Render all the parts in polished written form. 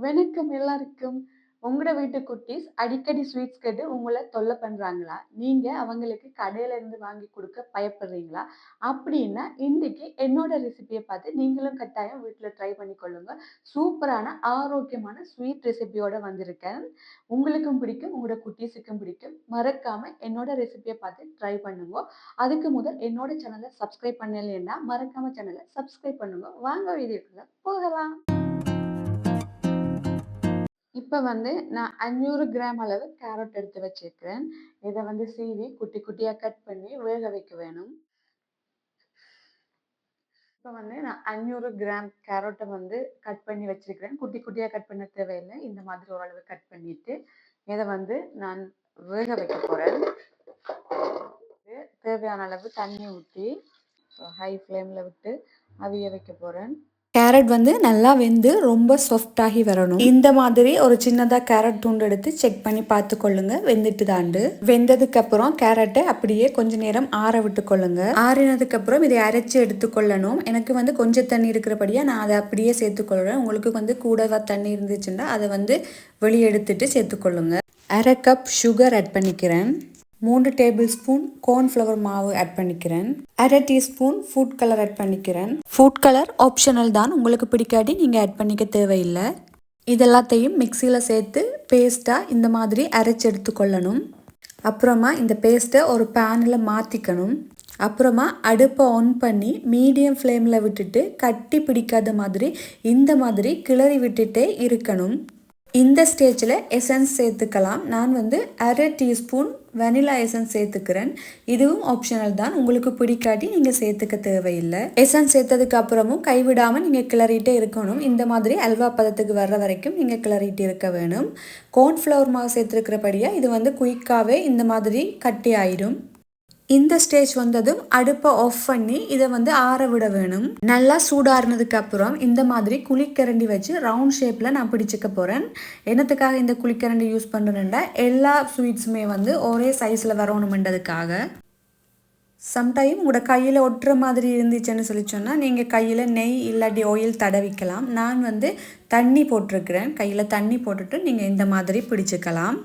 வணக்கம் எல்லாருக்கும். உங்களோட வீட்டு குட்டீஸ் அடிக்கடி ஸ்வீட்ஸ் கேட்டு உங்கள தொல்ல பண்றாங்களா? நீங்க அவங்களுக்கு கடையில இருந்து வாங்கி குடுக்க பயப்படுறீங்களா? அப்படின்னா, இன்னைக்கு என்னோட ரெசிபிய பார்த்து நீங்களும் கட்டாயம் வீட்ல ட்ரை பண்ணி கொள்ளுங்க. சூப்பரான ஆரோக்கியமான ஸ்வீட் ரெசிபியோட வந்திருக்கேன். உங்களுக்கும் பிடிக்கும், உங்களோட குட்டீஸுக்கும் பிடிக்கும். மறக்காம என்னோட ரெசிபிய பார்த்து ட்ரை பண்ணுங்க. அதுக்கு முதல் என்னோட சேனல சப்ஸ்கிரைப் பண்ணலைன்னா, மறக்காம சேனல சப்ஸ்கிரைப் பண்ணுங்க. வாங்க வீடியோக்குள்ள போகலாம். இப்ப நான் 500 கிராம் அளவு கேரட் எடுத்து வச்சிருக்கிறேன். இத சீவி குட்டி குட்டியா கட் பண்ணி வேக வைக்க வேணும். இப்ப நான் 500 கிராம் கேரட்ட கட் பண்ணி வச்சிருக்கிறேன். குட்டி குட்டியா கட் பண்ண தேவையில்ல. இந்த மாதிரி ஓரளவு கட் பண்ணிட்டு, இத நான் வேக வைக்க போறேன். தேவையான அளவு தண்ணி ஊத்தி ஹை ஃப்ளேம்ல விட்டு அவிய வைக்க போறேன். கேரட் நல்லா வெந்து ரொம்ப சாஃப்டாகி வரணும். இந்த மாதிரி ஒரு சின்னதாக கேரட் துண்டு எடுத்து செக் பண்ணி பார்த்து கொள்ளுங்க வெந்துட்டு தாண்டு. வெந்ததுக்கு அப்புறம் கேரட்டை அப்படியே கொஞ்ச நேரம் ஆற விட்டு கொள்ளுங்க. ஆறினதுக்கு அப்புறம் இதை அரைச்சி எடுத்துக்கொள்ளணும். எனக்கு கொஞ்சம் தண்ணி இருக்கிறபடியா நான் அதை அப்படியே சேர்த்துக்கொள்கிறேன். உங்களுக்கு கூடவா தண்ணி இருந்துச்சுன்னா அதை வெளியே எடுத்துட்டு சேர்த்துக்கொள்ளுங்க. அரை கப் சுகர் ஆட் பண்ணிக்கிறேன். 3 டேபிள் ஸ்பூன் கார்ன்ஃப்ளவர் மாவு ஆட் பண்ணிக்கிறேன். அரை டீஸ்பூன் ஃபுட் கலர் ஆட் பண்ணிக்கிறேன். ஃபுட் கலர் ஆப்ஷனல் தான், உங்களுக்கு பிடிக்காட்டி நீங்கள் ஆட் பண்ணிக்க தேவையில்லை. இதெல்லாத்தையும் மிக்சியில் சேர்த்து பேஸ்ட்டாக இந்த மாதிரி அரைச்சி எடுத்துக்கொள்ளணும். அப்புறமா இந்த பேஸ்ட்டை ஒரு பேனில் மாற்றிக்கணும். அப்புறமா அடுப்பை ஆன் பண்ணி மீடியம் ஃப்ளேமில் விட்டுட்டு கட்டி பிடிக்காத மாதிரி இந்த மாதிரி கிளறி விட்டுட்டே இருக்கணும். இந்த ஸ்டேஜில் எசன்ஸ் சேர்த்துக்கலாம். நான் அரை டீஸ்பூன் வெனிலா எசன்ஸ் சேர்த்துக்கிறேன். இதுவும் ஆப்ஷனல் தான், உங்களுக்கு பிடிக்காட்டி நீங்கள் சேர்த்துக்க தேவையில்லை. எசன்ஸ் சேர்த்ததுக்கு அப்புறமும் கைவிடாமல் நீங்கள் கிளறிட்டே இருக்கணும். இந்த மாதிரி அல்வா பதத்துக்கு வர்ற வரைக்கும் நீங்கள் கிளறிட்டு இருக்க வேணும். கார்ன்ஃப்ளவர் மாவு சேர்த்துருக்கிறபடியாக இது குயிக்காகவே இந்த மாதிரி கட்டி ஆயிடும். இந்த ஸ்டேஜ் வந்ததும் அடுப்பை ஆஃப் பண்ணி இதை ஆற விட வேணும். நல்லா சூடாறினதுக்கு அப்புறம் இந்த மாதிரி குழிக்கரண்டி வச்சு ரவுண்ட் ஷேப்பில் நான் பிடிச்சிக்க போகிறேன். என்னத்துக்காக இந்த குழிக்கரண்டி யூஸ் பண்ணுறேன்டா எல்லா ஸ்வீட்ஸுமே ஒரே சைஸில் வரணுமென்றதுக்காக. சம்டைம் உங்களோட கையில் ஒட்டுற மாதிரி இருந்துச்சுன்னு சொன்னால் நீங்கள் கையில் நெய் இல்லாட்டி ஆயில் தடவிக்கலாம். நான் தண்ணி போட்டிருக்கிறேன். கையில் தண்ணி போட்டுட்டு நீங்கள் இந்த மாதிரி பிடிச்சிக்கலாம்.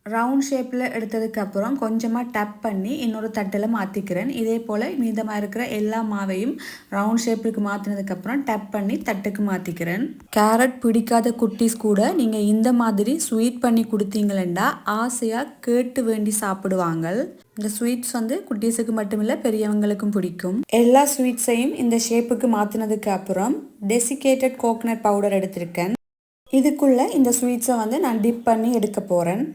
ரவுண்ட் ஷேப்பில் எடுத்ததுக்கப்புறம் கொஞ்சமாக டப் பண்ணி இன்னொரு தட்டில் மாற்றிக்கிறேன். இதே போல் மீதமாக இருக்கிற எல்லா மாவையும் ரவுண்ட் ஷேப்புக்கு மாற்றினதுக்கப்புறம் டப் பண்ணி தட்டுக்கு மாற்றிக்கிறேன். கேரட் பிடிக்காத குட்டீஸ் கூட நீங்கள் இந்த மாதிரி ஸ்வீட் பண்ணி கொடுத்தீங்களா ஆசையாக கேட்டு வேண்டி சாப்பிடுவாங்க. இந்த ஸ்வீட்ஸ் குட்டீஸுக்கு மட்டுமில்லை பெரியவங்களுக்கும் பிடிக்கும். எல்லா ஸ்வீட்ஸையும் இந்த ஷேப்புக்கு மாற்றினதுக்கு அப்புறம் டெசிகேட்டட் கோகனட் பவுடர் எடுத்திருக்கேன். இதுக்குள்ளே இந்த ஸ்வீட்ஸை நான் டிப் பண்ணி எடுக்க போகிறேன்.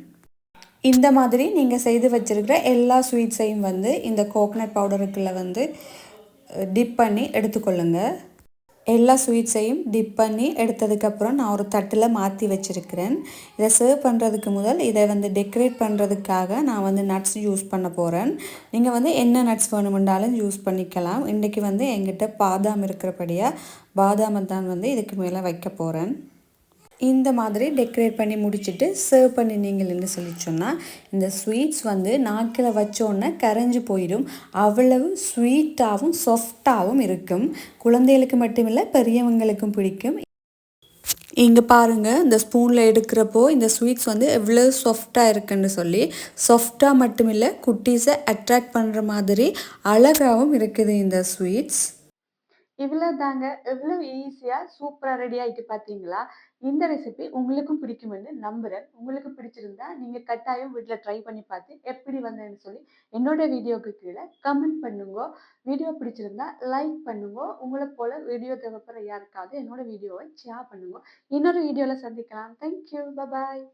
இந்த மாதிரி நீங்கள் செய்து வச்சிருக்கிற எல்லா ஸ்வீட்ஸையும் இந்த கோகனட் பவுடருக்குள்ளே டிப் பண்ணி எடுத்துக்கொள்ளுங்க. எல்லா ஸ்வீட்ஸையும் டிப் பண்ணி எடுத்ததுக்கப்புறம் நான் ஒரு தட்டில் மாற்றி வச்சுருக்கிறேன். இதை சர்வ் பண்ணுறதுக்கு முதல் இதை டெக்கரேட் பண்ணுறதுக்காக நான் நட்ஸ் யூஸ் பண்ண போகிறேன். நீங்கள் என்ன நட்ஸ் வேணுமென்றாலும் யூஸ் பண்ணிக்கலாம். இன்றைக்கி எங்கிட்ட பாதாம் இருக்கிறபடியாக பாதாமை தான் இதுக்கு மேலே வைக்க போகிறேன். இந்த மாதிரி டெக்கரேட் பண்ணி முடிச்சுட்டு சர்வ் பண்ணினீங்கன்னு சொன்னால் இந்த ஸ்வீட்ஸ் நாக்கில் வச்சோன்னே கரைஞ்சி போயிடும். அவ்வளவு ஸ்வீட்டாகவும் சாஃப்டாகவும் இருக்கும். குழந்தைகளுக்கு மட்டுமில்லை பெரியவங்களுக்கும் பிடிக்கும். இங்கே பாருங்கள், இந்த ஸ்பூனில் எடுக்கிறப்போ இந்த ஸ்வீட்ஸ் எவ்வளோ சாஃப்டாக இருக்குன்னு சொல்லி. சாஃப்டாக மட்டுமில்லை குட்டீஸை அட்ராக்ட் பண்ணுற மாதிரி அழகாகவும் இருக்குது இந்த ஸ்வீட்ஸ். இவ்வளவுதாங்க. எவ்வளவு ஈஸியா சூப்பரா ரெடி ஆயிட்டு பார்த்தீங்களா? இந்த ரெசிபி உங்களுக்கும் பிடிக்கும்னு நம்புறேன். உங்களுக்கு பிடிச்சிருந்தா நீங்க கட்டாயம் வீட்ல ட்ரை பண்ணி பார்த்து எப்படி வந்ததுன்னு சொல்லி என்னோட வீடியோக்கு கீழ கமெண்ட் பண்ணுங்க. வீடியோ பிடிச்சிருந்தா லைக் பண்ணுங்க. உங்கள போல வீடியோ தேவைப்படுற யாருக்காவது என்னோட வீடியோவை ஷேர் பண்ணுங்க. இன்னொரு வீடியோல சந்திக்கலாம். Thank you. Bye bye.